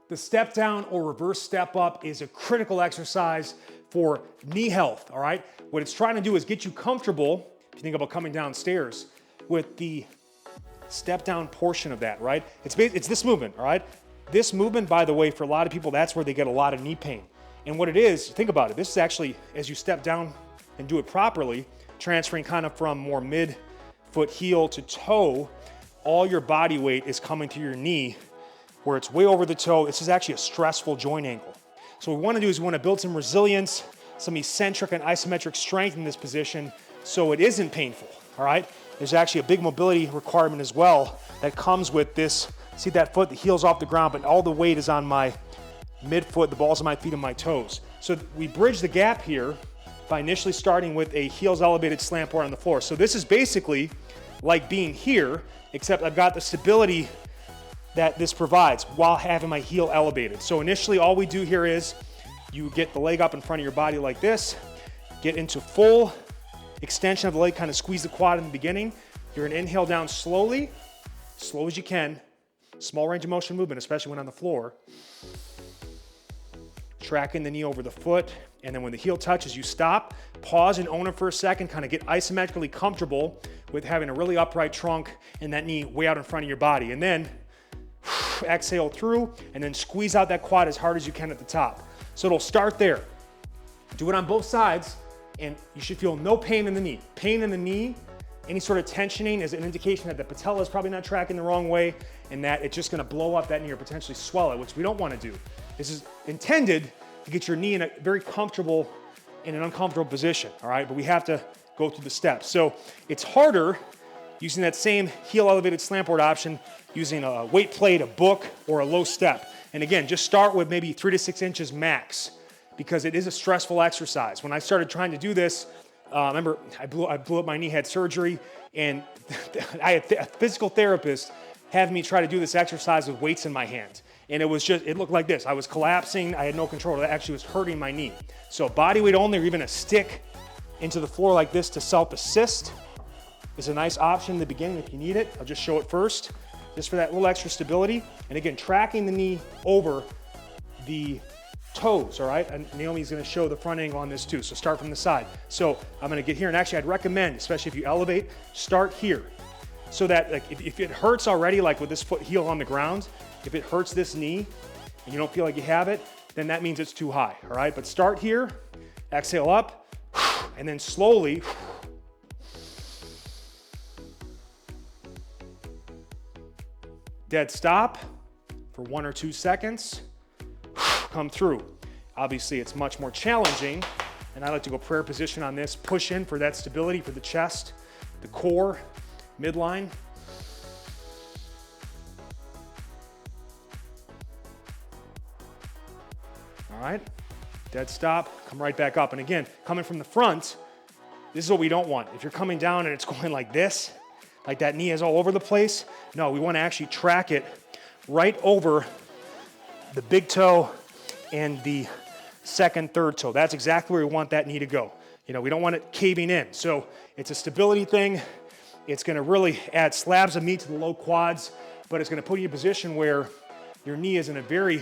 The step down or reverse step up is a critical exercise for knee health, all right? What it's trying to do is get you comfortable, if you think about coming downstairs, with the step down portion of that, right? It's this movement, all right? This movement, by the way, for a lot of people, that's where they get a lot of knee pain. And what it is, think about it, this is actually, as you step down and do it properly, transferring kind of from more mid-foot heel to toe, all your body weight is coming to your knee where it's way over the toe. This is actually a stressful joint angle. So what we want to do is we want to build some resilience, some eccentric and isometric strength in this position so it isn't painful, all right? There's actually a big mobility requirement as well that comes with this. See that foot, the heel's off the ground, but all the weight is on my midfoot, the balls of my feet and my toes. So we bridge the gap here by initially starting with a heels elevated slant board on the floor. So this is basically like being here, except I've got the stability that this provides while having my heel elevated. So initially all we do here is you get the leg up in front of your body like this, get into full extension of the leg, kind of squeeze the quad in the beginning. You're gonna inhale down slowly, slow as you can, small range of motion movement, especially when on the floor. Tracking the knee over the foot, and then when the heel touches, you stop, pause and own it for a second, kind of get isometrically comfortable with having a really upright trunk and that knee way out in front of your body. And then exhale through, and then squeeze out that quad as hard as you can at the top. So it'll start there. Do it on both sides, and you should feel no pain in the knee. Pain in the knee, any sort of tensioning is an indication that the patella is probably not tracking the wrong way, and that it's just gonna blow up that knee or potentially swell it, which we don't wanna do. This is intended to get your knee in a very comfortable, in an uncomfortable position, all right? But we have to go through the steps. So it's harder using that same heel elevated slant board option, using a weight plate, a book, or a low step. And again, just start with maybe 3 to 6 inches max, because it is a stressful exercise. When I started trying to do this, remember I blew up my knee, had surgery, and I had a physical therapist have me try to do this exercise with weights in my hand. And it looked like this. I was collapsing, I had no control. It actually was hurting my knee. So body weight only, or even a stick into the floor like this to self-assist is a nice option in the beginning if you need it. I'll just show it first, just for that little extra stability. And again, tracking the knee over the toes, all right? And Naomi's gonna show the front angle on this too, so start from the side. So I'm gonna get here, and actually I'd recommend, especially if you elevate, start here. So that like, if it hurts already, like with this foot heel on the ground, if it hurts this knee and you don't feel like you have it, then that means it's too high, all right? But start here, exhale up, and then slowly, dead stop for 1 or 2 seconds, come through. Obviously, it's much more challenging, and I like to go prayer position on this, push in for that stability for the chest, the core, midline. All right, dead stop, come right back up. And again, coming from the front, this is what we don't want. If you're coming down and it's going like this, like that knee is all over the place, no, we want to actually track it right over the big toe and the second, third toe. That's exactly where we want that knee to go. You know, we don't want it caving in. So it's a stability thing. It's gonna really add slabs of meat to the low quads, but it's gonna put you in a position where your knee is in a very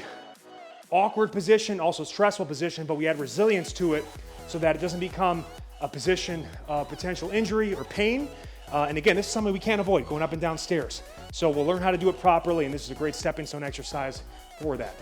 awkward position, also stressful position, but we add resilience to it so that it doesn't become a position of potential injury or pain. And again, this is something we can't avoid, going up and down stairs. So we'll learn how to do it properly, and this is a great stepping stone exercise for that.